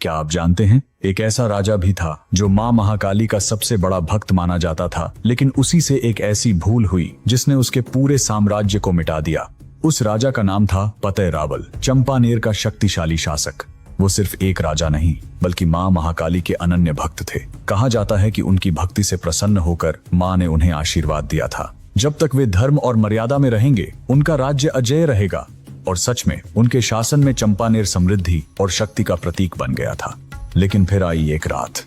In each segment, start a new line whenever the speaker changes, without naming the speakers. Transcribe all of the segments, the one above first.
क्या आप जानते हैं, एक ऐसा राजा भी था जो माँ महाकाली का सबसे बड़ा भक्त माना जाता था, लेकिन उसी से एक ऐसी भूल हुई जिसने उसके पूरे साम्राज्य को मिटा दिया। उस राजा का नाम था पतय रावल, चंपानेर का शक्तिशाली शासक। वो सिर्फ एक राजा नहीं बल्कि माँ महाकाली के अनन्य भक्त थे। कहा जाता है कि उनकी भक्ति से प्रसन्न होकर माँ ने उन्हें आशीर्वाद दिया था, जब तक वे धर्म और मर्यादा में रहेंगे उनका राज्य अजेय रहेगा। और सच में उनके शासन में चंपानेर समृद्धि और शक्ति का प्रतीक बन गया था। लेकिन फिर आई एक रात,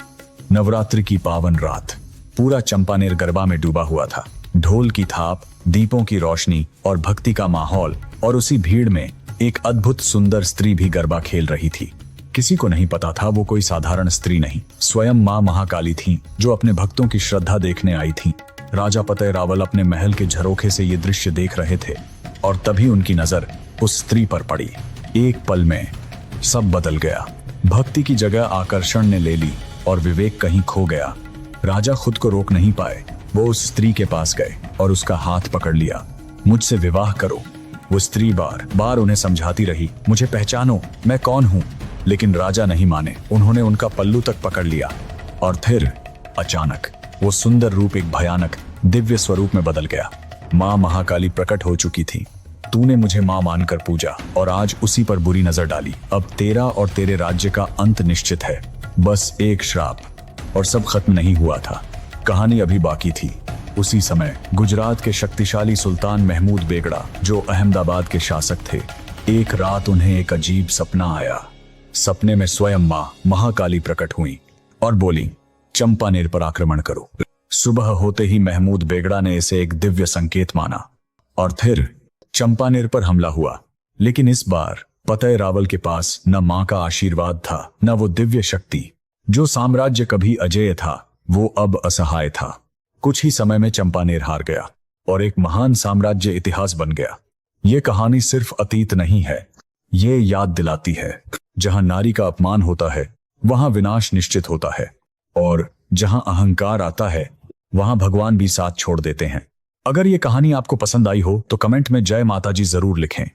नवरात्रि की पावन रात। पूरा चंपानेर गरबा में डूबा हुआ था। ढोल की थाप, दीपों की रोशनी और भक्ति का माहौल, और उसी भीड़ में एक अद्भुत सुंदर स्त्री भी गरबा खेल रही थी। किसी को नहीं पता था वो कोई साधारण स्त्री नहीं, स्वयं माँ महाकाली थी जो अपने भक्तों की श्रद्धा देखने आई थी। राजा पतय रावल अपने महल के झरोखे से ये दृश्य देख रहे थे और तभी उनकी नजर उस स्त्री पर पड़ी। एक पल में सब बदल गया। भक्ति की जगह आकर्षण ने ले ली और विवेक कहीं खो गया। राजा खुद को रोक नहीं पाए। वो उस स्त्री के पास गए और उसका हाथ पकड़ लिया। मुझसे विवाह करो। वो स्त्री बार बार उन्हें समझाती रही, मुझे पहचानो, मैं कौन हूँ। लेकिन राजा नहीं माने। उन्होंने उनका पल्लू तक पकड़ लिया और फिर अचानक वो सुंदर रूप एक भयानक दिव्य स्वरूप में बदल गया। माँ महाकाली प्रकट हो चुकी थी। तूने मुझे माँ मानकर पूजा और आज उसी पर बुरी नजर डाली। अब तेरा और तेरे राज्य का अंत निश्चित है। बस एक श्राप और सब खत्म नहीं हुआ था। कहानी अभी बाकी थी। उसी समय गुजरात के शक्तिशाली सुल्तान महमूद बेगड़ा, जो अहमदाबाद के शासक थे, एक रात उन्हें एक अजीब सपना आया। सपने में स्वयं माँ महाकाली प्रकट हुई और बोली, चंपानेर पर आक्रमण करो। सुबह होते ही महमूद बेगड़ा ने इसे एक दिव्य संकेत माना और फिर चंपानेर पर हमला हुआ। लेकिन इस बार पतय रावल के पास न माँ का आशीर्वाद था, न वो दिव्य शक्ति। जो साम्राज्य कभी अजेय था वो अब असहाय था। कुछ ही समय में चंपानेर हार गया और एक महान साम्राज्य इतिहास बन गया। ये कहानी सिर्फ अतीत नहीं है, ये याद दिलाती है, जहां नारी का अपमान होता है वहां विनाश निश्चित होता है, और जहां अहंकार आता है वहां भगवान भी साथ छोड़ देते हैं। अगर ये कहानी आपको पसंद आई हो तो कमेंट में जय माता जी जरूर लिखें।